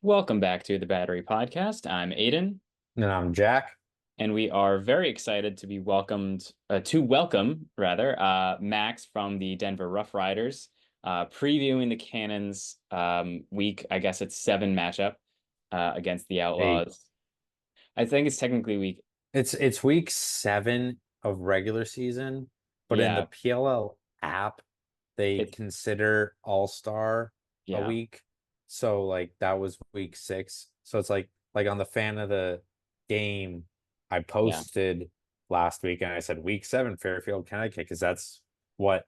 Welcome back to the Battery Podcast. I'm Aidan, And I'm Jack. and we are very excited to be welcome rather, Max from the Denver Roughriders, previewing the Cannons week, I guess it's 7 matchup against the Eight. Outlaws. I think it's technically week, It's week 7 of regular season, but in the yeah, PLL app, they it's, consider All-Star a yeah, week. So like that was week 6. So it's like on the fan of the game, I yeah, posted last week and I said week 7 Fairfield, Connecticut, because that's what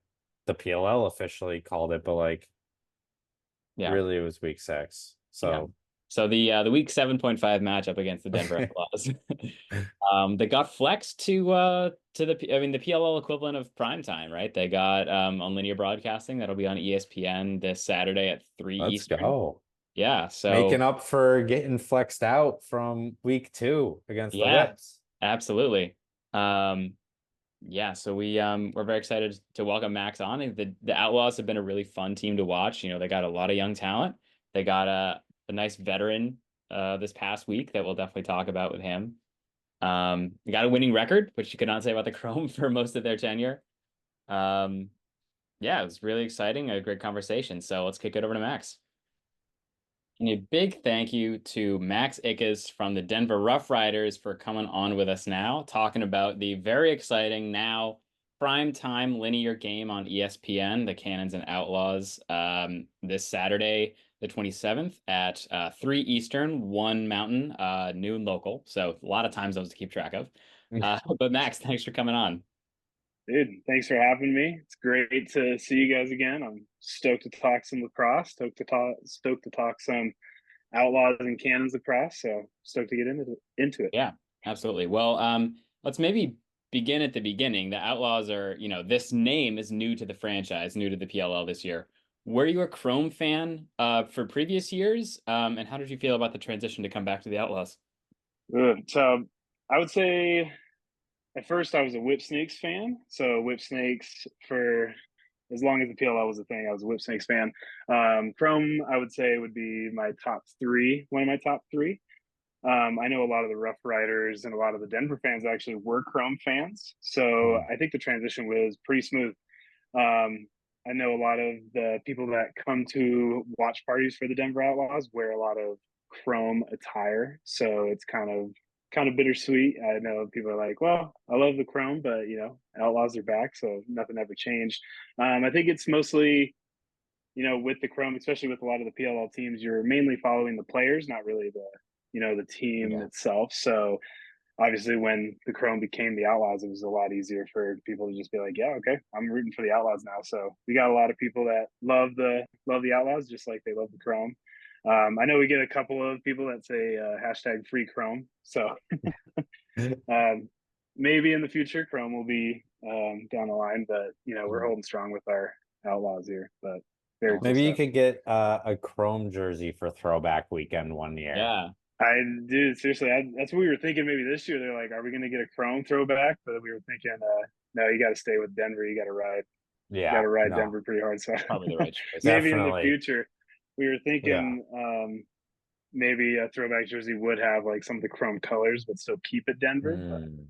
the PLL officially called it, but like yeah. really it was week 6. Yeah. So So the week 7.5 matchup against the Denver Outlaws. They got flexed to the PLL equivalent of prime time, right? They got on linear broadcasting that'll be on ESPN this Saturday at 3 let's Eastern. go. Yeah, Making so up for getting flexed out from week 2 against the yeah, Whips. absolutely. Um yeah, so we're very excited to welcome Max on. The Outlaws have been a really fun team to watch. They got a lot of young talent. They got a nice veteran this past week that we'll definitely talk about with him. They got a winning record, which you could not say about the Chrome for most of their tenure. Um, yeah, it was really exciting, a great conversation. So let's kick it over to Max. And a big thank you to Max Ickes from the Denver Roughriders for coming on with us now, talking about the very exciting now prime time linear game on ESPN, the Cannons and Outlaws, this Saturday, the 27th at 3 Eastern, 1 Mountain, noon local. So a lot of time zones to keep track of. But Max, thanks for coming on. Dude, thanks for having me. It's great to see you guys again. I'm stoked to talk some lacrosse, stoked to talk some outlaws and cannons lacrosse. So stoked to get into it. Yeah, absolutely. Well, let's maybe begin at the beginning. The Outlaws are, this name is new to the franchise, new to the PLL this year. Were you a Chrome fan for previous years? And how did you feel about the transition to come back to the Outlaws? So I would say at first I was a Whip Snakes fan. So Whip Snakes for as long as the PLL was a thing, I was a Whip Snakes fan. Chrome, I would say, would be my top three, one of my top three. I know a lot of the Rough Riders and a lot of the Denver fans actually were Chrome fans. So Hmm. I think the transition was pretty smooth. Um, I know a lot of the people that come to watch parties for the Denver Outlaws wear a lot of Chrome attire. So it's kind of bittersweet. I know people are like, well, I love the Chrome, but Outlaws are back, so nothing ever changed. I think it's mostly with the Chrome, especially with a lot of the PLL teams, you're mainly following the players, not really the team Yeah. itself. So obviously, when the Chrome became the Outlaws, it was a lot easier for people to just be like, yeah, okay, I'm rooting for the Outlaws now. So we got a lot of people that love the Outlaws just like they love the Chrome. I know we get a couple of people that say hashtag free Chrome. So um, maybe in the future, Chrome will be down the line, but we're holding strong with our Outlaws here. But very cool Maybe you stuff. could get a Chrome jersey for throwback weekend one year. Yeah. I dude, seriously, that's what we were thinking. Maybe this year they're like, are we going to get a Chrome throwback? But we were thinking, no, you got to stay with Denver. You got Yeah, to ride no, Denver pretty hard. So Probably the right choice. maybe in the definitely. future, we were Yeah. thinking maybe a throwback jersey would have like some of the Chrome colors, but still keep it Denver. But Hmm.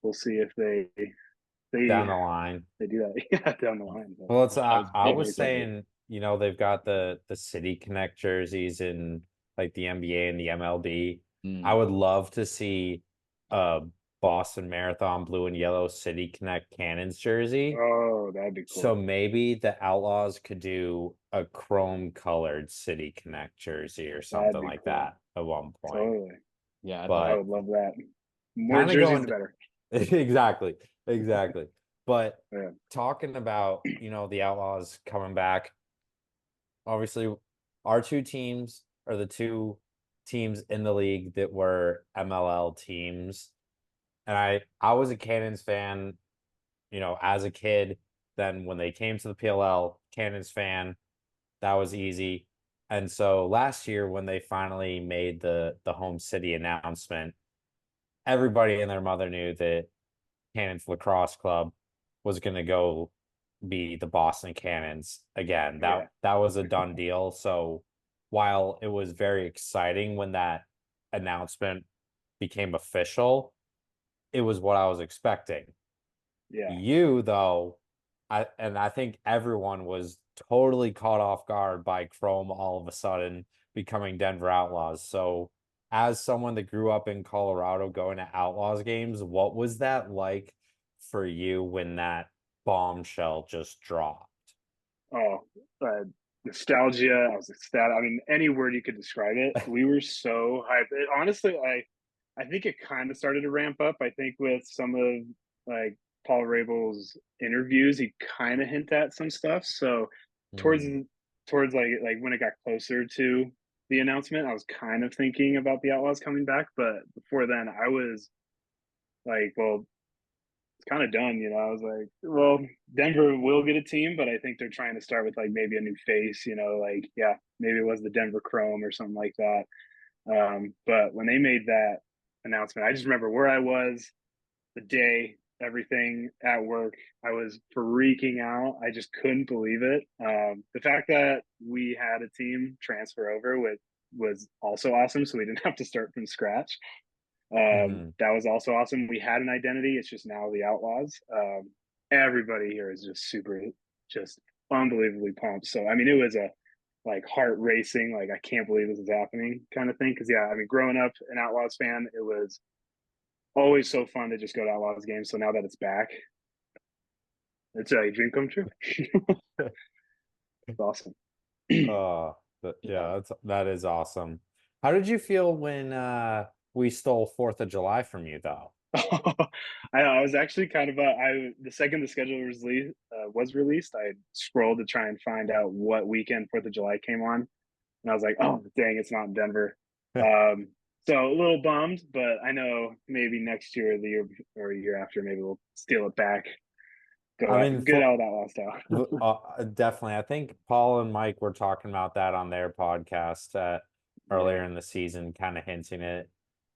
we'll see if they Down the line. they do that yeah, down the line. But Well, it's Yeah, I was I big. very was cool. saying, they've got the City Connect jerseys in like the NBA and the MLB. I Mm, would love to see a Boston Marathon blue and yellow City Connect Cannons jersey. Oh, that'd be So cool. maybe the Outlaws could do a chrome colored City Connect jersey or That'd something be like cool. that at one point. Totally. yeah, I'd love I to. But would love that. More kind of jerseys, the going better. exactly, exactly. But Yeah. talking about, the Outlaws coming back, obviously our two teams are the two teams in the league that were MLL teams. And I was a Cannons fan, as a kid. Then when they came to the PLL, Cannons fan, that was easy. And so last year when they finally made the home city announcement, everybody and their mother knew that Cannons Lacrosse Club was going to go be the Boston Cannons again. Yeah. That was a done deal. So while it was very exciting when that announcement became official, it was what I was expecting. Yeah. You, though, I think everyone was totally caught off guard by Chrome all of a sudden becoming Denver Outlaws. So, as someone that grew up in Colorado going to Outlaws games, what was that like for you when that bombshell just dropped? Oh, nostalgia. I was ecstatic. I mean, any word you could describe it. We were so hyped. Honestly, I think it kind of started to ramp up. I think with some of like Paul Rabel's interviews, he kind of hint at some stuff. So towards Hmm. towards like when it got closer to the announcement, I was kind of thinking about the Outlaws coming back. But before then, I was like, well, it's kind of done. I was like, well, Denver will get a team, but I think they're trying to start with like maybe a new face. Like yeah, maybe it was the Denver Chrome or something like that. But when they made that announcement, I just remember where I was the day, everything at work. I was freaking out. I just couldn't believe it. The fact that we had a team transfer over with was also awesome, so we didn't have to start from scratch. Hmm. That was also awesome. We had an identity. It's just now the Outlaws. Everybody here is just super, just unbelievably pumped. So I mean, it was a like heart racing, like I can't believe this is happening kind of thing. Because yeah, I mean, growing up an Outlaws fan, it was always so fun to just go to Outlaws games. So now that it's back, it's a dream come true. It's awesome. Yeah, that is awesome. How did you feel when we stole 4th of July from you, though? I was actually kind of the second the schedule was released, I scrolled to try and find out what weekend Fourth of July came on, and I was like, oh dang, it's not in Denver. Um, so a little bummed, but I know maybe next year, or the year or a year after, maybe we'll steal it back. I mean, Get for out of that last out. definitely. I think Paul and Mike were talking about that on their podcast Yeah. earlier in the season, kind of hinting at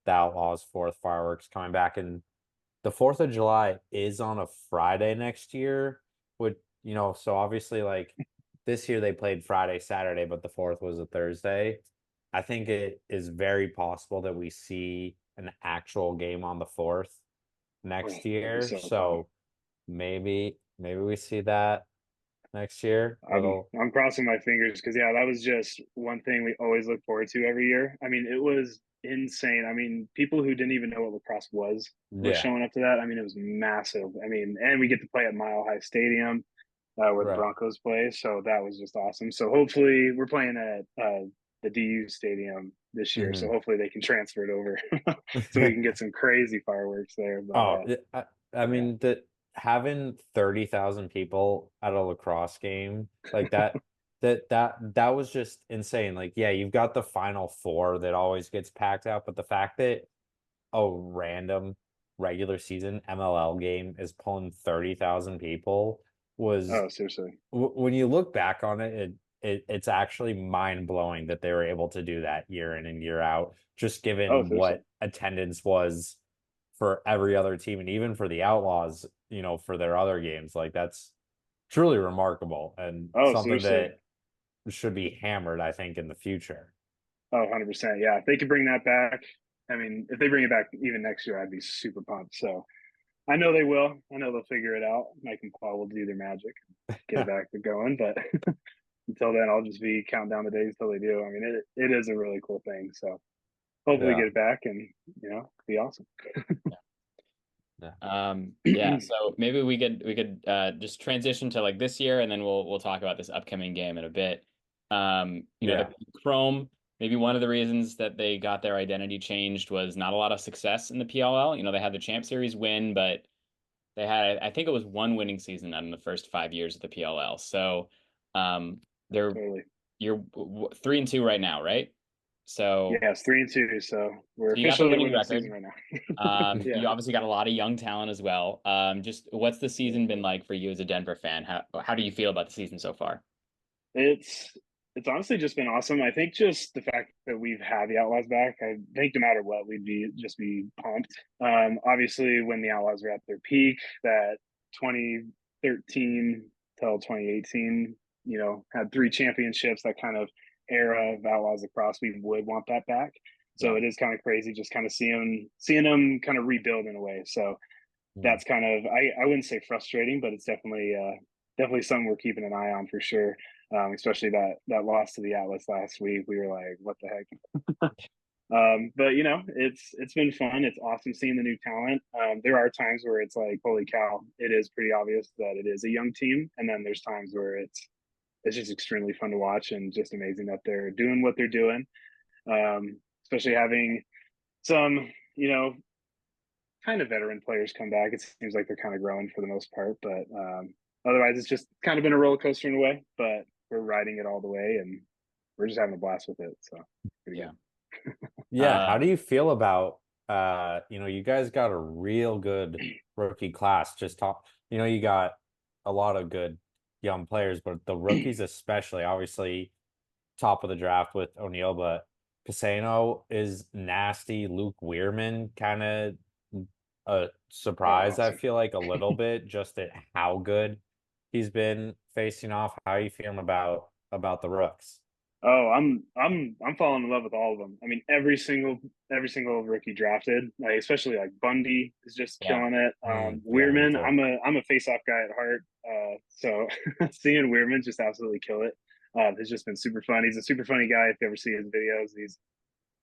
the Outlaws' 4th fireworks coming back. And the 4th of July is on a Friday next year, would so obviously like this year they played Friday, Saturday, but the 4th was a Thursday. I think it is very possible that we see an actual game on the 4th Oh, next that'd be year. so fun. So maybe we see that next year. Little I'm crossing my fingers because yeah, that was just one thing we always look forward to every year. I mean, it was insane. I mean, people who didn't even know what lacrosse was were Yeah, showing up to that. I mean, it was massive. I mean, and we get to play at Mile High Stadium, where the right. Broncos play, so that was just awesome. So hopefully, we're playing at the DU Stadium this year. So Hmm. hopefully, they can transfer it over, so we can get some crazy fireworks there. But Oh, I yeah. mean that having 30,000 people at a lacrosse game like that was just insane. Like, yeah, you've got the final four that always gets packed out, but the fact that a random regular season MLL game is pulling 30,000 people was Oh, seriously. when you look back on it's actually mind blowing that they were able to do that year in and year out, just Oh, given seriously. what attendance was for every other team and even for the Outlaws, for their other games. Like that's truly remarkable and Oh, something seriously. that should be hammered, I think, in the future. Oh, 100%. Yeah. If they could bring that back, I mean, if they bring it back even next year, I'd be super pumped. So I know they will. I know they'll figure it out. Mike and Paul will do their magic and get it back to going. But until then, I'll just be counting down the days until they do. I mean, it is a really cool thing. So hopefully Yeah. get it back and, be awesome. Yeah. Yeah, so maybe we could just transition to like this year, and then we'll talk about this upcoming game in a bit. The Yeah. Chrome, maybe one of the reasons that they got their identity changed was not a lot of success in the PLL. They had the Champ Series win, but they had, I think it was one winning season in the first 5 years of the PLL. So they're Totally. you're 3-2 right now, right? So Yeah, it's 3-2. So we're so you got the officially winning winning season record. right now. Yeah. You obviously got a lot of young talent as well. Just what's the Yeah. season been like for you as a Denver fan? How do you feel about the season so far? It's it's honestly just been awesome. I think just the fact that we've had the Outlaws back, I think no matter what, we'd be pumped. Obviously, when the Outlaws were at their peak, that 2013 till 2018, had three championships. That kind of era of Outlaws lacrosse, we would want that back. So Yeah. it is kind of crazy just kind of seeing them kind of rebuild in a way. So that's kind of I wouldn't say frustrating, but it's definitely something we're keeping an eye on for sure. Especially that loss to the Atlas last week. We were like, what the heck? But it's been fun. It's awesome seeing the new talent. There are times where it's like, holy cow, it is pretty obvious that it is a young team, and then there's times where it's just extremely fun to watch and just amazing that they're doing what they're doing. Especially having some, kind of veteran players come back. It seems like they're kind of growing for the most part, but otherwise, it's just kind of been a roller coaster in a way. But we're riding it all the way, and we're just having a blast with it. So pretty Yeah. good. Yeah. How do you feel about you guys got a real good rookie class. Just talk, you got a lot of good young players, but the rookies especially, obviously top of the draft with O'Neal, but Pisano is nasty. Luke Weirman kind of a Oh, surprise, I awesome. feel like a little bit, just at how good he's been facing off. How are you feeling about the rooks? Oh, I'm falling in love with all of them. I mean, every single rookie drafted, like especially like Bundy is just Yeah. killing it. Yeah, him Weirman, too. I'm a face-off guy at heart. So seeing Weirman just absolutely kill it, has just been super fun. He's a super funny guy. If you ever see his videos, he's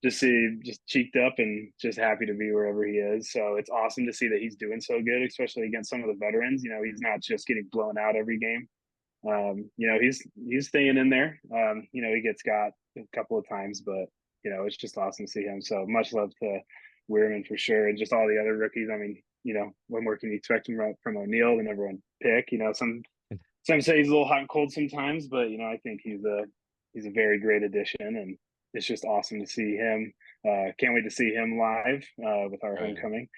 just cheeked up and just happy to be wherever he is. So it's awesome to see that he's doing so good, especially against some of the veterans. He's not just getting blown out every game. He's staying in there. He gets got a couple of times, but it's just awesome to see him. So much love to Weirman for sure, and just all the other rookies. I mean, what more can you expect from O'Neal, the number one pick? Some say he's a little hot and cold sometimes, but I think he's a very great addition, and it's just awesome to see him. Can't wait to see him live with our Oh, yeah. homecoming.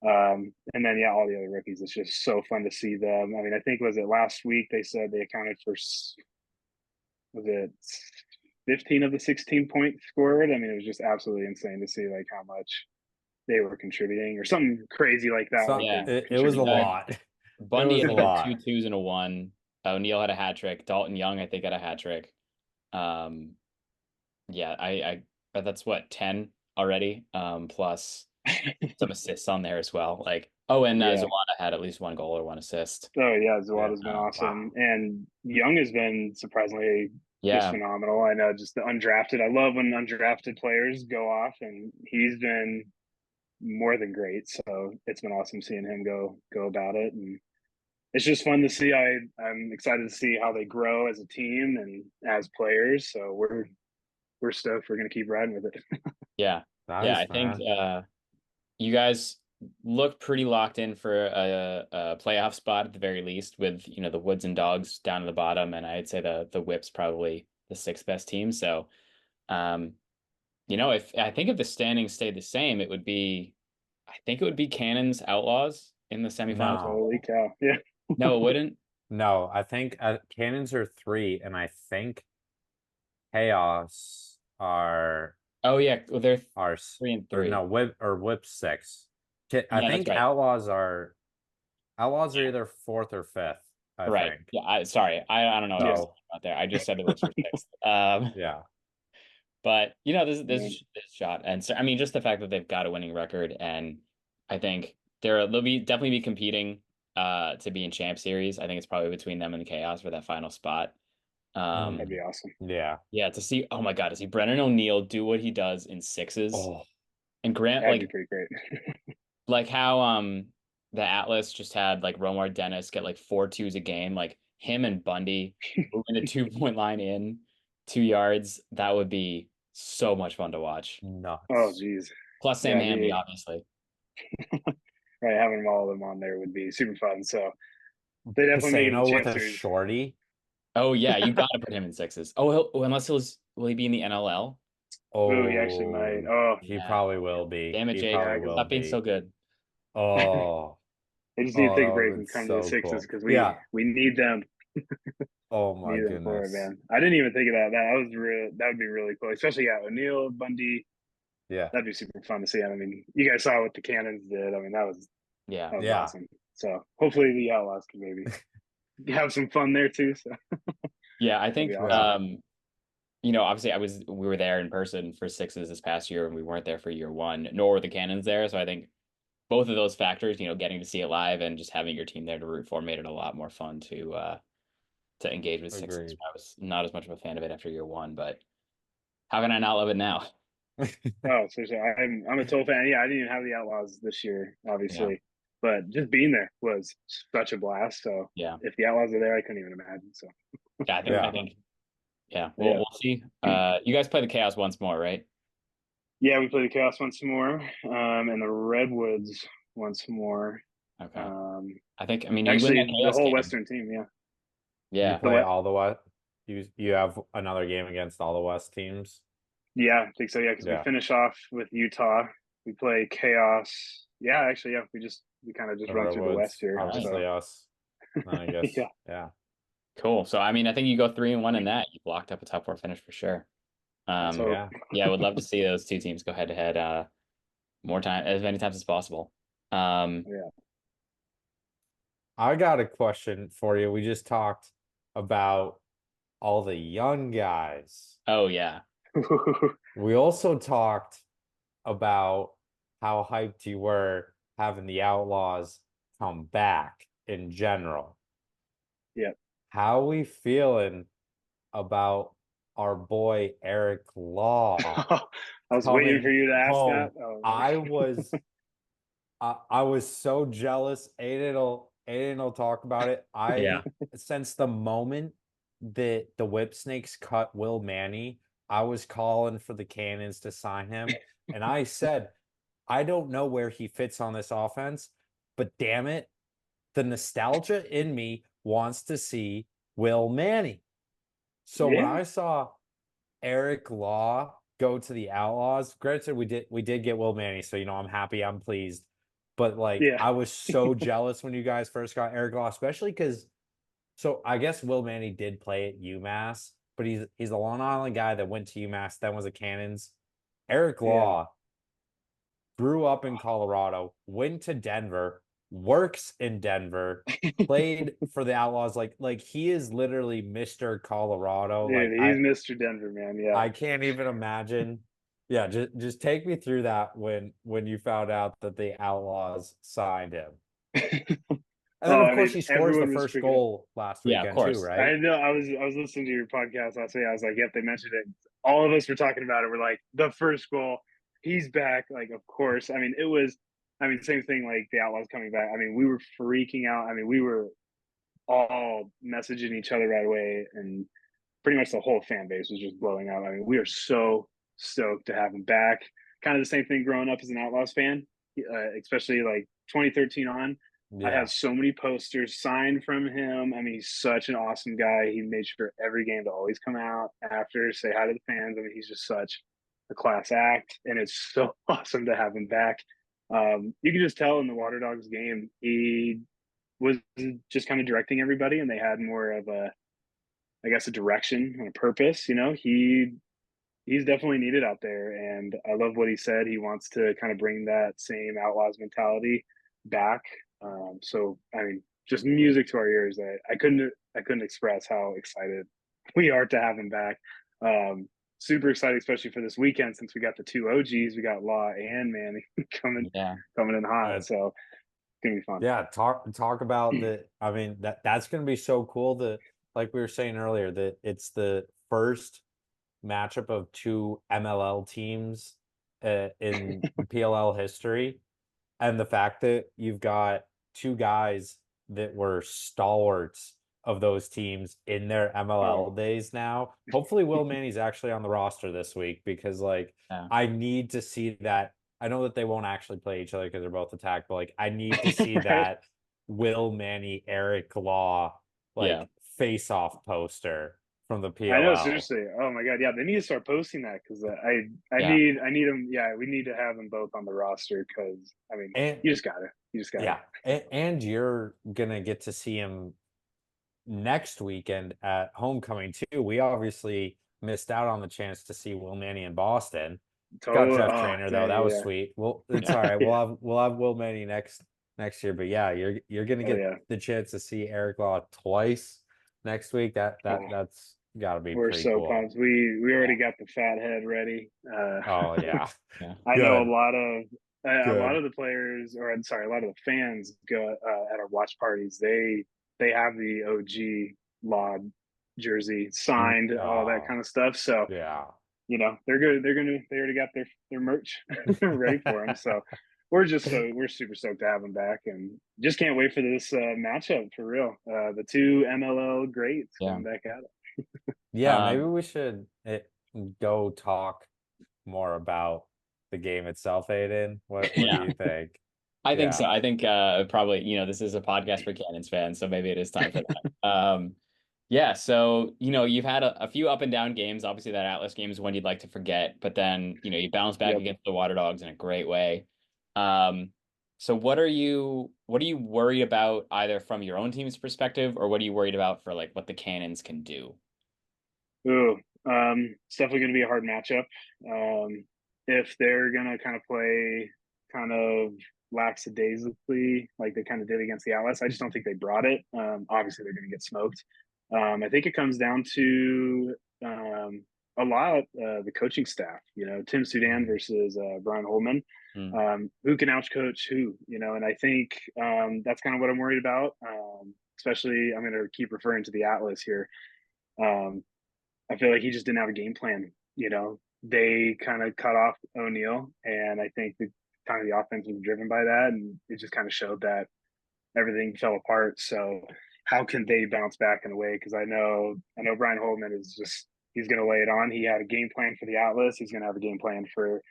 And then all the other rookies. It's just so fun to see them. I mean, I think was it last week they said they accounted for was it 15 of the 16 points scored. I mean, it was just absolutely insane to see like how much they were contributing or something crazy like that. Like Yeah. they It was a contributed. lot. It Bundy, was I a think, had lot. two twos and a one. O'Neal had a hat trick. Dalton Young, I think, had a hat trick. Um, yeah, but that's what, 10 already. Plus some assists on there as well. Like, oh, and Yeah. Zawada had at least one goal or one assist. Oh yeah, Yeah. Zawada's been Wow. awesome, and Young has been surprisingly just Yeah, phenomenal. I know, just the undrafted. I love when undrafted players go off, and he's been more than great. So it's been awesome seeing him go about it, and it's just fun to see. I'm excited to see how they grow as a team and as players. So we're stoked. We're gonna keep riding with it. yeah, yeah. I Nice, think man. you guys look pretty locked in for a playoff spot at the very least, with the Woods and Dogs down at the bottom, and I'd say the Whip's probably the sixth best team. So, um, if I think if the standings stayed the same, I think it would be Cannons Outlaws in the semifinals. No. Holy cow! Yeah. No, it wouldn't. No, I think cannons are 3, and I think chaos Oh yeah, well, they're are 3-3. whip 6. I Yeah, that's think right. outlaws are Yeah, either 4th or 5th, I right. think. Yeah, sorry, I don't know what I was So talking about there. I just said the Whips were sixth. yeah. But this Man. is this shot, and so I mean, just the fact that they've got a winning record, and I think they'll be definitely be competing to be in Champ Series. I think it's probably between them and the Chaos for that final spot. That'd Um, be awesome. Yeah. yeah, to see, oh my God, to see Brennan O'Neill do what he does in sixes, Oh, and Grant, That'd be pretty great. like how the Atlas just had like Romar Dennis get like 4 twos a game, like him and Bundy moving the 2 point line in 2 yards. That would be so much fun to watch. Oh nuts. geez. Plus Sam Yeah, Hamby, obviously. right, having all of them on there would be super fun. So they definitely make it to the Pisano with champ a series. shorty. Oh yeah, you got to put him in sixes. Oh, unless will he be in the NLL? Oh, he actually might. Oh, Oh, he Yeah. probably will be. Damn it, He Jake. yeah, probably because will Stop being so be. good. Oh, they just need to oh, take that a would have break been and come to the so sixes cool. because we Yeah. we need them. Oh my Need them for it, goodness. man. I didn't even think of that. That would be really cool, especially O'Neal, Bundy. Yeah. That'd be super fun to see. I mean, you guys saw what the Cannons did. I mean, Yeah. that was Yeah. awesome. So hopefully the Outlaws can maybe have some fun there too. So Yeah, I that'd be think awesome. obviously we were there in person for Sixes this past year, and we weren't there for year one, nor were the Cannons there. So I think both of those factors, getting to see it live and just having your team there to root for made it a lot more fun to engage with Sixes. Agreed. I was not as much of a fan of it after year one, but how can I not love it now? Oh, seriously, I'm a total fan. Yeah, I didn't even have the Outlaws this year, Yeah, obviously, but just being there was such a blast. So yeah, if the Outlaws are there, I couldn't even imagine. So yeah. I think I Yeah. think yeah. We'll yeah, we'll see. You guys play the Chaos once more, right? yeah, we played the Chaos once more, and the Redwoods once more. Okay. Um, I mean, you win actually, that the Chaos whole game. Western team. Yeah, You Yeah, the play what? all the West. You have another game against all the West teams. Yeah, I think so. Yeah, because we Yeah. finish off with Utah. We play Chaos. Yeah, actually, yeah, we kind of just The run through the West Redwoods, here. nice, So obviously us. And I guess, yeah, yeah. cool. So I mean, I think you go 3-1 in that. You blocked up a top four finish for sure. let's hope. Yeah. Yeah, I would love to see those two teams go head to head more time as many times as possible. Yeah. I got a question for you. We just talked about all the young guys. Oh yeah, We also talked about how hyped you were having the Outlaws come back in general. Yep. How we feeling about our boy Eric Law I was waiting for coming you to ask that. home? Oh I my was I was so jealous. Aiden will talk about it. yeah, Since the moment that the Whip Snakes cut Will Manny, I was calling for the Cannons to sign him. And I said, I don't know where he fits on this offense, but damn it, the nostalgia in me wants to see Will Manny. So when yeah, I saw Eric Law go to the Outlaws, granted we did get Will Manny, so I'm happy, I'm pleased. But like yeah, I was so jealous when you guys first got Eric Law, especially because so I guess Will Manny did play at UMass, but he's a Long Island guy that went to UMass, then was a Cannons. Eric yeah. Law grew up in Colorado, went to Denver, works in Denver, played for the Outlaws. Like he is literally Mr. Colorado. Dude, Like he's Mr. Denver, man. Yeah. I can't even imagine. Yeah, just take me through that when you found out that the Outlaws signed him. And then Oh, of I course mean, he scores the everyone was first freaking out. goal last yeah. Of weekend too, course. right? I know. I was listening to your podcast last week. I was like, yep, they mentioned it. All of us were talking about it. We're like, the first goal, he's back. Like, of course. I mean, it was. I mean, same thing. Like the Outlaws coming back. I mean, we were freaking out. I mean, we were all messaging each other right away, and pretty much the whole fan base was just blowing up. I mean, we are so stoked to have him back. Kind of the same thing growing up as an Outlaws fan, especially like 2013 on. I Yeah. have so many posters signed from him. I mean, he's such an awesome guy. He made sure every game to always come out after, say hi to the fans. I mean, he's just such a class act, and it's so awesome to have him back. You can just tell in the Water Dogs game, he was just kind of directing everybody, and they had more of a, I guess, a direction and a purpose. He's definitely needed out there, and I love what he said. He wants to kind of bring that same Outlaws mentality back. So I mean, just music to our ears. I couldn't express how excited we are to have him back. Super excited, especially for this weekend since we got the two OGs. We got Law and Manny coming Yeah, coming in hot. Uh, So it's gonna be fun. yeah, talk about the I mean that's gonna be so cool that like we were saying earlier, that it's the first matchup of two MLL teams in PLL history. And the fact that you've got two guys that were stalwarts of those teams in their MLL Oh, days now. Hopefully Will Manny's actually on the roster this week because like yeah, I need to see that. I know that they won't actually play each other because they're both attacked, but like I need to see right. that Will Manny Eric Law yeah, like face off poster from the I know, PLL. seriously. Oh my god, yeah, they need to start posting that because I yeah. need them. Yeah, we need to have them both on the roster because I mean, And you just gotta. yeah, and you're gonna get to see him next weekend at homecoming too. We obviously missed out on the chance to see Will Manny in Boston. Got Totally. Jeff Oh, Trainer though. dang, That was yeah, sweet. Well, it's Yeah. all right. yeah. We'll have Will Manny next year. But yeah, you're gonna Oh get yeah. the chance to see Eric Law twice next week. That Oh, that's gotta be We're pretty so cool. pumped. We already got the fat head ready. Oh yeah. Yeah. I know Good. a lot of Good. the players, or I'm sorry, a lot of the fans go at our watch parties. They have the OG Law jersey signed, all that Oh kind of stuff. So yeah. they're good. They already got their merch ready for them. So we're super stoked to have them back, and just can't wait for this matchup for real. The two MLL greats Yeah. going back at it. Yeah, maybe Um, we should go talk more about the game itself, Aiden. What do yeah, you think? I think so. Yeah. I think probably, this is a podcast for Cannons fans, so maybe it is time for that. Yeah, so you've had a few up and down games. Obviously, that Atlas game is one you'd like to forget, but then you bounce back Yep. against the Water Dogs in a great way. Um, so what are you worried about either from your own team's perspective, or what are you worried about for like what the Cannons can do? Ooh, it's definitely going to be a hard matchup. If they're going to kind of play kind of lackadaisically like they kind of did against the Atlas, I just don't think they brought it. Obviously, they're going to get smoked. I think it comes down to a lot the coaching staff. Tim Sudan Mm, versus Brian Holman. Mm. Who can outcoach who? And I think that's kind of what I'm worried about. Especially, I'm going to keep referring to the Atlas here. Um, I feel like he just didn't have a game plan. They kind of cut off O'Neal, and I think the offense was driven by that, and it just kind of showed that everything fell apart. So how can they bounce back in a way? Because I know Brian Holman is just he's going to lay it on. He had a game plan for the Atlas. He's going to have a game plan for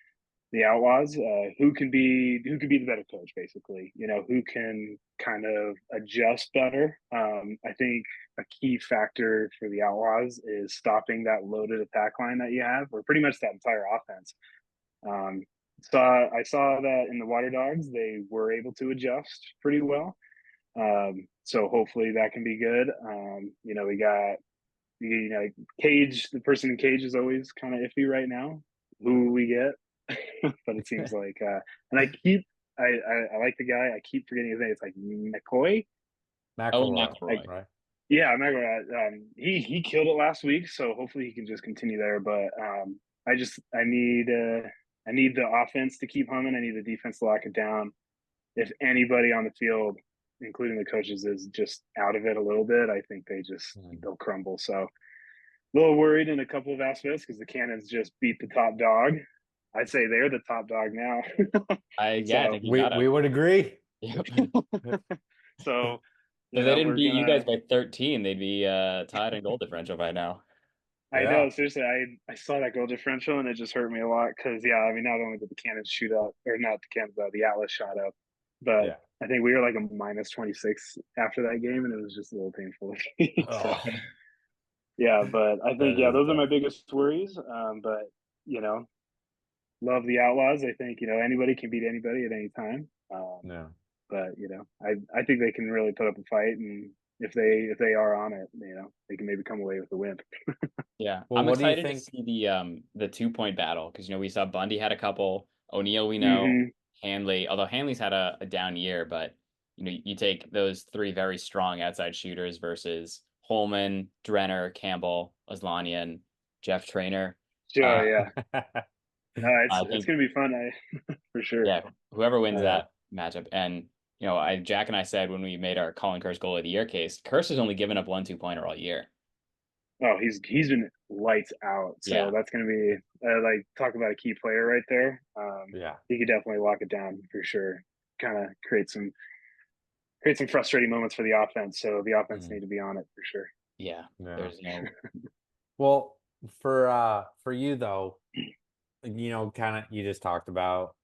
the Outlaws. Who could be the better coach, basically? Who can kind of adjust better. I think a key factor for the Outlaws is stopping that loaded attack line that you have, or pretty much that entire offense. Um, I saw that in the Water Dogs, they were able to adjust pretty well. So hopefully that can be good. We got Cage. The person in Cage is always kind of iffy right now. Who we get, but it seems like, and I like the guy. I keep forgetting his name. It's like McCoy. Oh, McElroy, Like, McElroy. right? yeah, McElroy. He killed it last week, so hopefully he can just continue there. But I need the offense to keep humming. I need the defense to lock it down. If anybody on the field, including the coaches, is just out of it a little bit, I think Mm. they'll crumble. So a little worried in a couple of aspects because the Cannons just beat the top dog. I'd say they're the top dog now. Yeah, I So think you We gotta. we would agree. Yep. so If they didn't we're beat you guys gonna. by 13, they'd be tied in goal differential by now. I Yeah. know, seriously. I saw that goal differential and it just hurt me a lot because, yeah, I mean, not only did the Cannons shoot up, or not the Cannons, the Atlas shot up, but Yeah. I think we were like a minus 26 after that game, and it was just a little painful. So Oh, yeah, but I that think, yeah, is those are my tough. biggest worries. But you know, love the Outlaws. I think anybody can beat anybody at any time. No. But I think they can really put up a fight, and if they are on it, they can maybe come away with the win. Yeah, Well, I'm what do you excited to think? see the 2 point battle because we saw Bundy had a couple, O'Neal we know, Mm-hmm. Hanley, although Hanley's had a down year, but you take those three very strong outside shooters versus Holman, Drenner, Campbell, Aslanian, Jeff Trainer. Sure, Uh, yeah. No, it's I it's think gonna be fun, for sure. yeah, whoever wins Yeah. that matchup, and Jack and I said when we made our Colin Curse goal of the year case, Curse has only given up 1 2 pointer all year. Oh, he's been lights out. So Yeah, that's gonna be like talk about a key player right there. Yeah. He could definitely lock it down for sure. Kind of create some frustrating moments for the offense. So the offense Mm, need to be on it for sure. yeah. yeah. There's no Well, for you though, kind of you just talked about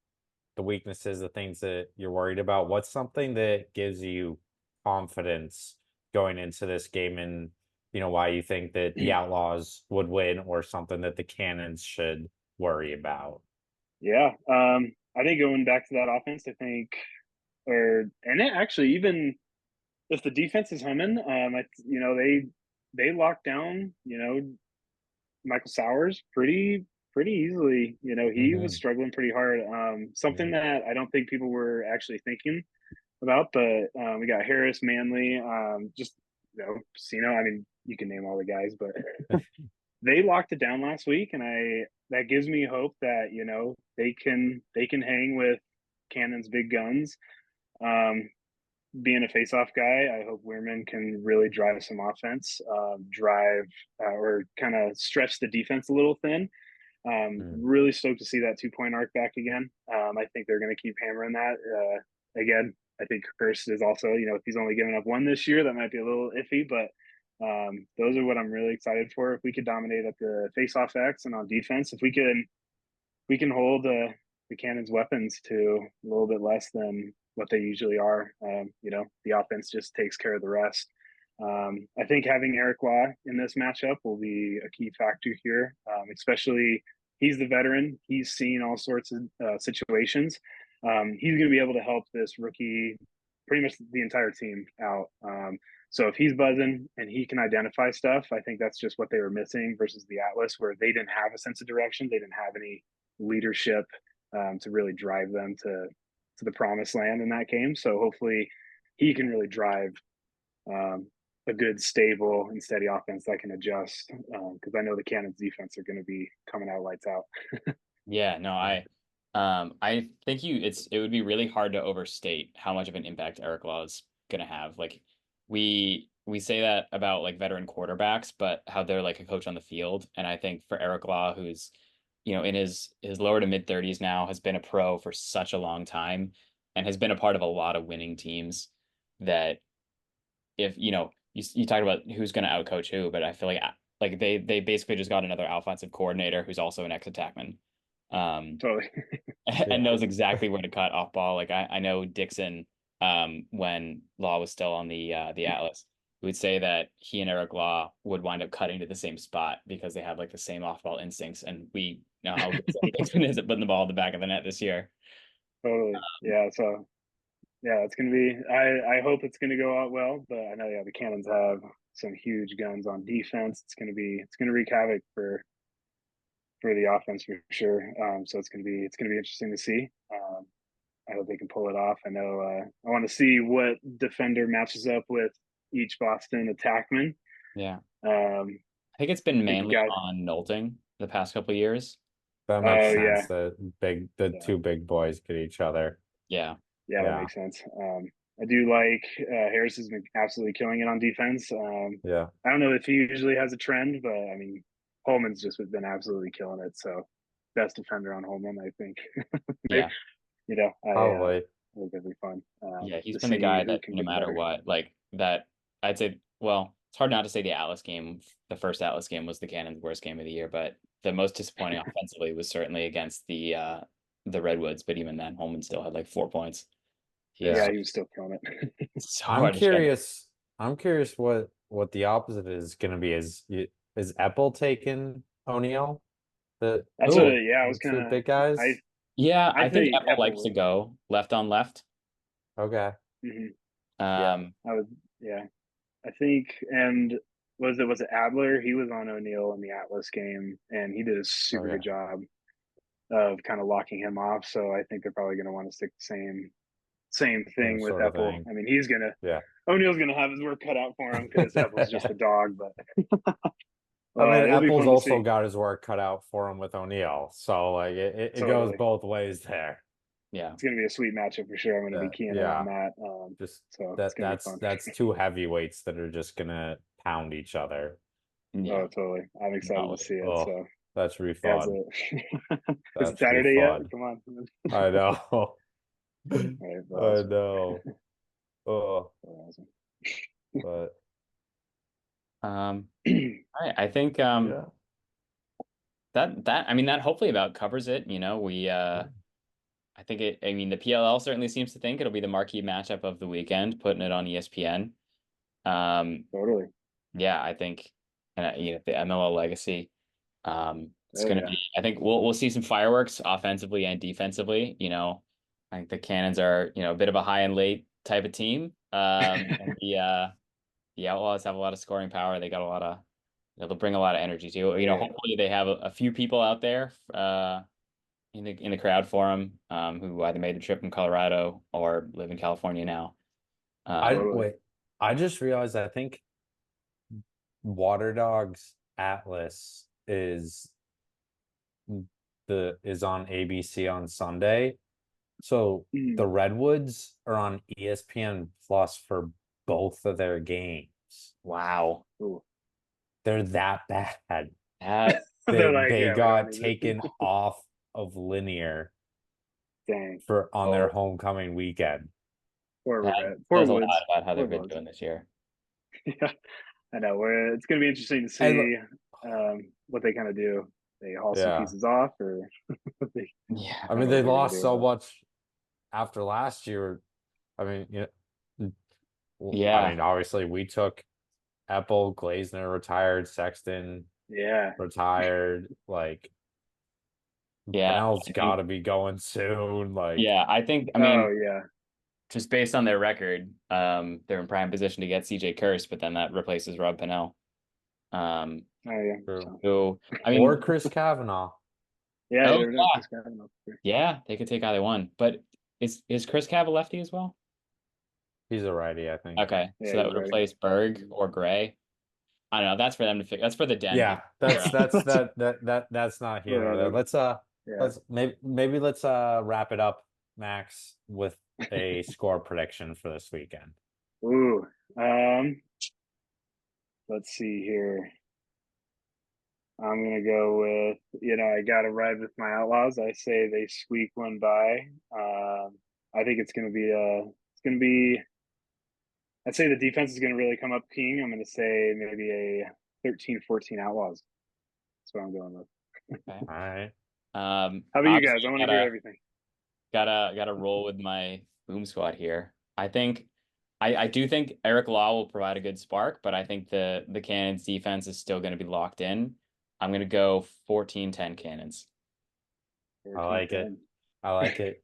the weaknesses, the things that you're worried about. What's something that gives you confidence going into this game, and why you think that the Outlaws would win, or something that the Cannons should worry about? Yeah. I think going back to that offense, I think, and it actually, even if the defense is humming, they lock down, Michael Sowers pretty easily. He was Hmm. struggling pretty hard. Something Yeah. that I don't think people were actually thinking about, but we got Harris, Manley, just Cino. I mean, you can name all the guys, but they locked it down last week, and that gives me hope that they can hang with Cannon's big guns. Being a face-off guy, I hope Weirman can really drive some offense, or kind of stretch the defense a little thin. Really stoked to see that 2-point arc back again. I think they're going to keep hammering that. Again, I think Hurst is also, if he's only given up one this year, that might be a little iffy, but those are what I'm really excited for. If we could dominate at the face-off X and on defense, if we can hold the Cannon's weapons to a little bit less than what they usually are. The offense just takes care of the rest. I think having Eric Law in this matchup will be a key factor here, especially he's the veteran. He's seen all sorts of situations. He's going to be able to help this rookie, pretty much the entire team out. So if he's buzzing and he can identify stuff, I think that's just what they were missing versus the Atlas, where they didn't have a sense of direction. They didn't have any leadership to really drive them to the promised land in that game. So hopefully he can really drive a good, stable, and steady offense that can adjust. Because I know the Cannons defense are going to be coming out lights out. Yeah, no, I think it would be really hard to overstate how much of an impact Eric Law is gonna have. Like we say that about like veteran quarterbacks, but how they're like a coach on the field. And I think for Eric Law, who's in his lower to mid 30s now, has been a pro for such a long time and has been a part of a lot of winning teams, that if you talked about who's going to outcoach who, but I feel like they basically just got another offensive coordinator who's also an ex-attackman, Totally. and knows exactly where to cut off ball. Like I know Dixon, when Law was still on the Atlas, would say that he and Eric Law would wind up cutting to the same spot because they have like the same off ball instincts, and we know how good Dixon is at putting the ball in the back of the net this year. Totally. Yeah. So yeah, it's gonna be. I hope it's gonna go out well, but I know the Cannons have some huge guns on defense. It's gonna wreak havoc for the offense for sure. So it's gonna be interesting to see. I hope they can pull it off. I know. I want to see what defender matches up with each Boston attackman. Yeah, Um, I think it's been I think mainly on Nolting the past couple of years. That makes oh sense. yeah, The two big boys get each other. Yeah. that Yeah. makes sense. I do like Harris has been absolutely killing it on defense. Yeah. I don't know if he usually has a trend, but I mean, Holman's just been absolutely killing it. So best defender on Holman, I think. Yeah. Probably. I think it'd be fun. Yeah, he's To been the see guy who that can no get matter better. what, like that, I'd say, well, it's hard not to say the Atlas game, the first Atlas game was the Cannon's worst game of the year, but the most disappointing offensively was certainly against the Redwoods, but even then Holman still had like 4 points. Yeah, he was still killing it. So I'm hard to shut up. curious. I'm curious what the opposite is going to be. Is Epple taking O'Neal? The That's oh, I was the two gonna. big guys. I Yeah, I I think think Apple likes Apple. to go left on left. Okay. Mhm. Yeah. I would. Yeah, I think. And was it Adler? He was on O'Neal in the Atlas game, and he did a super Okay. good job of kind of locking him off. So I think they're probably going to want to stick the same Same thing with sort of Epple. thing. I mean, he's gonna Yeah. O'Neal's gonna have his work cut out for him because Apple's just a dog. But I mean, it'll be Apple's fun to also see. got his work cut out for him with O'Neal. So like it goes Totally, both ways there. Yeah. it's gonna be a sweet matchup for sure. I'm gonna be keying in on Yeah. that. Just So it's gonna be fun. that's two heavyweights that are just gonna pound each other. Yeah. Oh, totally. I'm excited to see it. Oh, So that's really yeah, is fun. it That's really Saturday yet? fun. Come on. I know. All right, but I awesome. know. Oh, Awesome. but I think yeah. that I mean that hopefully about covers it. We I think I mean the PLL certainly seems to think it'll be the marquee matchup of the weekend, putting it on ESPN. Totally. Yeah, I think, and the MLL legacy. It's Oh gonna yeah. be. I think we'll see some fireworks offensively and defensively. I think the Cannons are a bit of a high and late type of team. And the Outlaws have a lot of scoring power. They got a lot of. They'll bring a lot of energy too. Yeah. Hopefully they have a few people out there in the crowd for them who either made the trip from Colorado or live in California now. I Totally. wait. I just realized I think Water Dogs Atlas is on ABC on Sunday. So the Redwoods are on ESPN Plus for both of their games. Wow. Ooh. They're that bad. That They're like, They yeah, we don't got need it. taken off of linear Dang. on their homecoming weekend. Poor says a lot Woods. about how Poor they've been Woods. doing this year. Yeah, I know. It's going to be interesting to see what they kind of do. They haul some Yeah. pieces off, or they, Yeah. I I don't mean, know what they they're going to lost do. so But much after last year. I mean, Yeah. I mean, obviously we took Epple, Glazner retired, Sexton yeah, retired. Like Yeah. Bennell's I got think, to be going soon. Like, yeah. I oh mean, yeah, just based on their record, they're in prime position to get CJ Curse, but then that replaces Rob Pennell. Um, oh yeah. true. So, so I Or mean, Chris Kavanaugh. yeah, you oh never know. yeah, Chris Kavanaugh. yeah, they could take either one. But is Chris Cav a lefty as well? He's a righty, I think. Okay, Yeah, so that he's would ready. replace Berg or Gray. I don't know. That's for them to figure. That's for the Den Yeah, people. that's not here nor there. Whatever. Yeah. Let's maybe let's wrap it up, Max, with a score prediction for this weekend. Ooh. Let's see here. I'm gonna go with, I gotta ride with my Outlaws. I say they squeak one by. I think I'd say the defense is gonna really come up king. I'm gonna say maybe a 13-14 Outlaws. That's what I'm going with. Okay. All right. How about you Obviously, guys? I want to hear everything. gotta roll with my boom squad here. I do think Eric Law will provide a good spark, but I think the Cannons defense is still going to be locked in. I'm going to go 14-10 Cannons. I like it. I like it.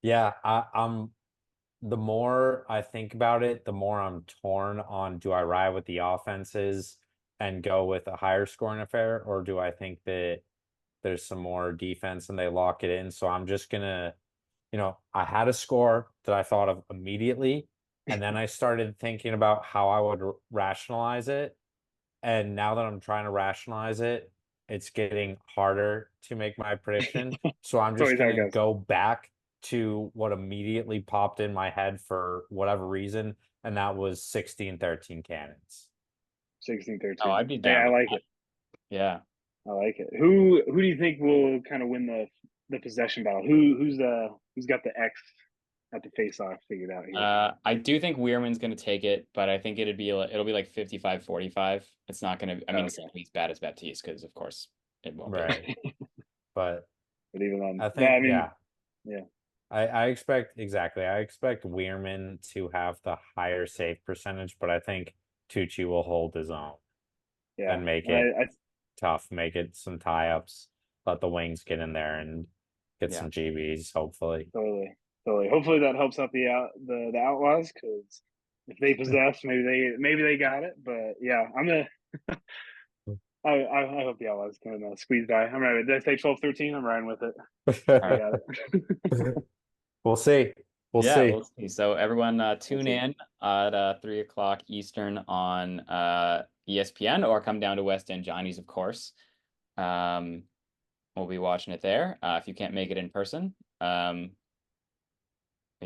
Yeah, I'm the more I think about it, the more I'm torn on, do I ride with the offenses and go with a higher scoring affair, or do I think that there's some more defense and they lock it in? So I'm just gonna, I had a score that I thought of immediately, and then I started thinking about how I would rationalize it. And now that I'm trying to rationalize it, it's getting harder to make my prediction. So I'm It's just always how it gonna goes. go back to what immediately popped in my head for whatever reason, and that was 16-13 Cannons. 16-13. Oh, I'd be Hey, down I with like that. it. Yeah. I like it. Who do you think will kind of win the possession battle? Who's got the X at the face off figured out here? I do think Weirman's going to take it, but I think it'll be like 55-45. It's not going to, I mean, it's not Okay. gonna be as bad as Baptiste because, of course, it won't be. Right. But But even then, I yeah, think, I mean, yeah. I expect I expect Weirman to have the higher save percentage, but I think Tucci will hold his own Yeah, and make and it I tough, make it some tie-ups, let the wings get in there and get Yeah. some GBs, hopefully. totally. Hopefully that helps out the Outlaws, because if they possess, maybe they got it. But yeah, I hope the Outlaws can squeeze by. I'm right. Did I say 12-13? I'm riding with it. I got it. We'll see. We'll Yeah, see. we'll see. So everyone tune see. in at 3 o'clock Eastern on ESPN, or come down to West End Johnny's, of course. We'll be watching it there if you can't make it in person. But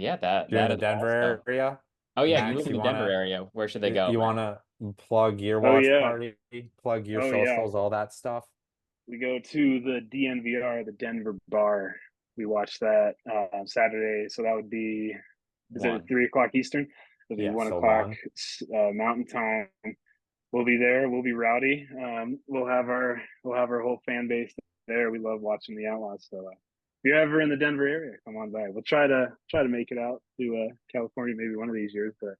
yeah, You're in that the is all. So, Denver area. oh yeah, if you Max, live in the Denver area, where should they go? you wanna plug your Oh watch yeah. party, plug your Oh yeah. socials, all that stuff? We go to the DNVR, the Denver Bar. We watch that Saturday, so that would be, is it 3 o'clock Eastern? It'll be Yeah, one so o'clock 1. Mountain Time. We'll be there. We'll be rowdy. We'll have our whole fan base there. We love watching the Outlaws. So if you're ever in the Denver area, come on by. We'll try to make it out to California maybe one of these years, but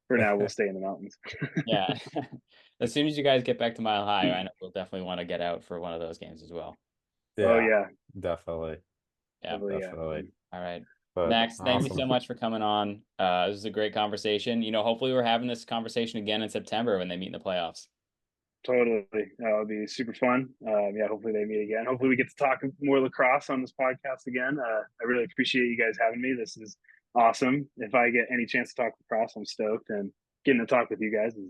for now we'll stay in the mountains. Yeah. As soon as you guys get back to Mile High, I know we'll definitely want to get out for one of those games as well. Oh Yeah, yeah, definitely. Yeah. Definitely. All right. But Max, thank you so awesome. much for coming on. This was a great conversation. Hopefully we're having this conversation again in September when they meet in the playoffs. totally. It'll be super fun. Yeah, hopefully they meet again. Hopefully we get to talk more lacrosse on this podcast again. I really appreciate you guys having me. This is awesome. If I get any chance to talk lacrosse, I'm stoked, and getting to talk with you guys is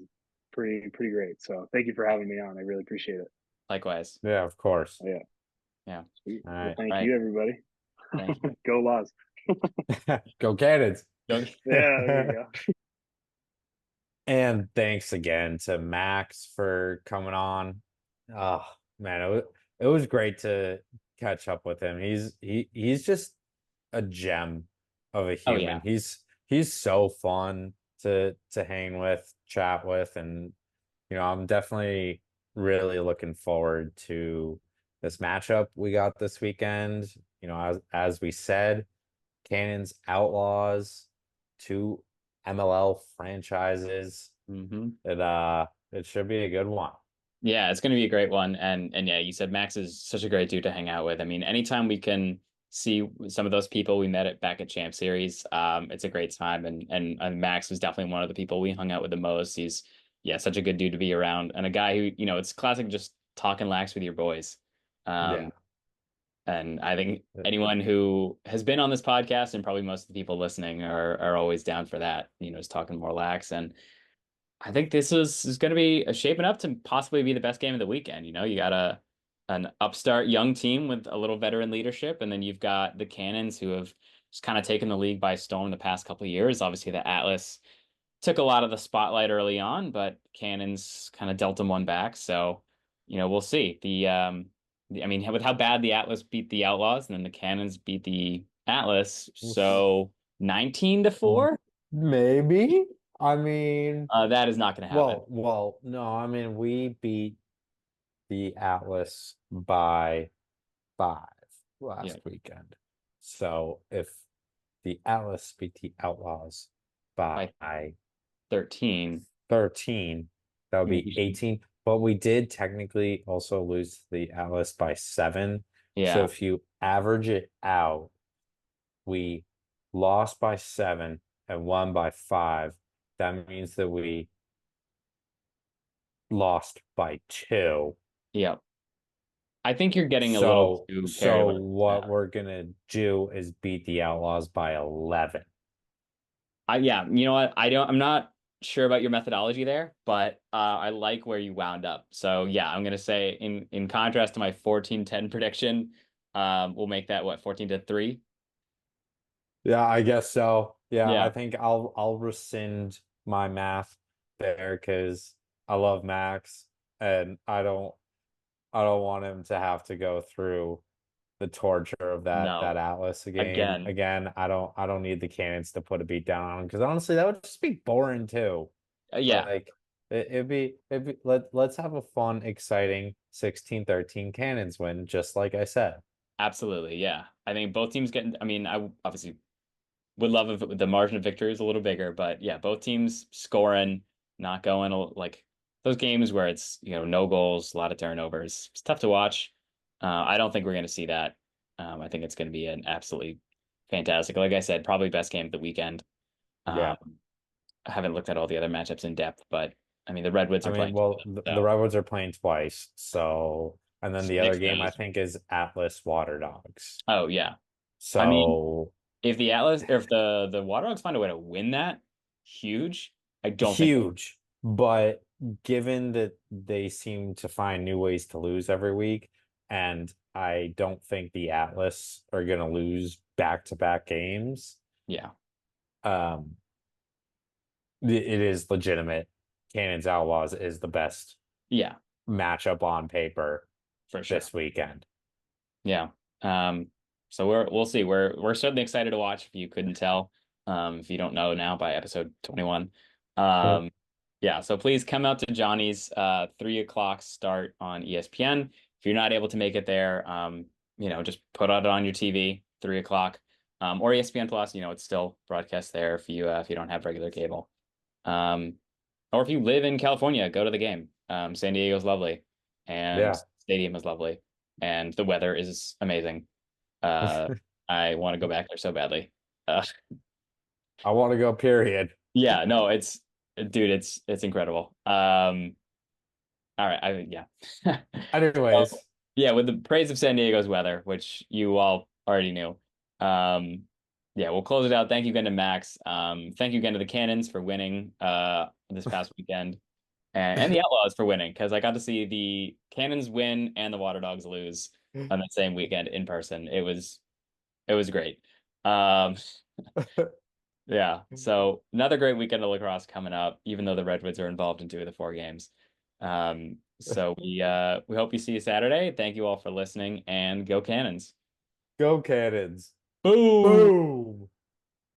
pretty great. So thank you for having me on. I really appreciate it. Likewise. Yeah, of course. Oh, yeah. Yeah. Sweet. All Well, right. thank Right. you, everybody. Thank you. Go Laws. Go Cannons. Don't. Yeah, there you go. And thanks again to Max for coming on. Oh man, it was great to catch up with him. He's just a gem of a Oh human. yeah. He's so fun to hang with, chat with, and I'm definitely really looking forward to this matchup we got this weekend. As we said, Cannons Outlaws, two MLL franchises. Mm-hmm. It should be a good one. Yeah, it's going to be a great one. And yeah, you said Max is such a great dude to hang out with. I mean, anytime we can see some of those people we met back at Champ Series, it's a great time. And Max was definitely one of the people we hung out with the most. He's yeah, such a good dude to be around, and a guy who it's classic just talking lax with your boys. Yeah. Um, and I think anyone who has been on this podcast and probably most of the people listening are always down for that. Just talking more lax and. I think this is going to be shaping up to possibly be the best game of the weekend. You got an upstart young team with a little veteran leadership, and then you've got the Cannons who have just kind of taken the league by storm the past couple of years. Obviously, the Atlas took a lot of the spotlight early on, but Cannons kind of dealt them one back. So, we'll see. I mean, with how bad the Atlas beat the Outlaws, and then the Cannons beat the Atlas, so 19-4. Maybe. I mean, That is not going to happen. no, I mean, we beat the Atlas by 5 last Yeah. weekend. So if the Atlas beat the Outlaws by By 13. 13, that would be Mhm. 18. But we did technically also lose to the Atlas by 7. So Yeah. if you average it out, we lost by 7 and won by 5. That means that we lost by 2. Yeah. I think you're getting a little So too carried so away with what that. we're gonna do is beat the Outlaws by 11. Yeah, you know what? I'm not sure about your methodology there, but I like where you wound up. So yeah, I'm gonna say in contrast to my 14-10 prediction, we'll make that what 14-3. Yeah, I guess so. Yeah, I Yeah. think I'll rescind my math there because I love Max and I don't want him to have to go through the torture of that No. Atlas game Again. again. I don't need the Cannons to put a beat down on him because honestly that would just be boring too. Yeah, Like it'd be let's have a fun, exciting 16-13 Cannons win, just like I said. absolutely. Yeah. I think both teams getting. I mean, I obviously would love if the margin of victory is a little bigger, but yeah, both teams scoring, not going like those games where it's no goals, a lot of turnovers. It's tough to watch. I don't think we're going to see that. I think it's going to be an absolutely fantastic, like I said, probably best game of the weekend. Yeah. Um, I haven't looked at all the other matchups in depth, but I mean the Redwoods I are mean, playing, well, the so Redwoods are playing twice, so and then the other Nick's game I knows. think is Atlas Water Dogs. Oh yeah, I mean So if the Atlas or if the Water Dogs find a way to win that, huge. I don't think they'll. huge, but given that they seem to find new ways to lose every week, and I don't think the Atlas are going to lose back-to-back games. Yeah, Um, it is legitimate. Cannons Outlaws is the best yeah, matchup on paper for sure. this weekend. Yeah. Um, so we'll see. We're certainly excited to watch if you couldn't tell. If you don't know now by episode 21. Yep. Yeah, so please come out to Johnny's 3 o'clock start on ESPN. If you're not able to make it there, just put it on your TV, 3 o'clock. Or ESPN Plus, it's still broadcast there if you don't have regular cable. Um, or if you live in California, go to the game. San Diego's lovely, and Yeah. stadium is lovely, and the weather is amazing. Uh, I want to go back there so badly. Uh, I want to go, period. yeah, no, dude, it's incredible. All right, yeah. Well, Anyways, yeah, with the praise of San Diego's weather, which you all already knew. Um, yeah, we'll close it out. Thank you again to Max. Thank you again to the Cannons for winning this past weekend. and the Outlaws for winning, because I got to see the Cannons win and the Water Dogs lose on the same weekend in person. It was great. Um, yeah. So another great weekend of lacrosse coming up, even though the Redwoods are involved in 2 of the 4 games. So we hope you see you Saturday. Thank you all for listening, and go Cannons. Go Cannons. Boom. Boom.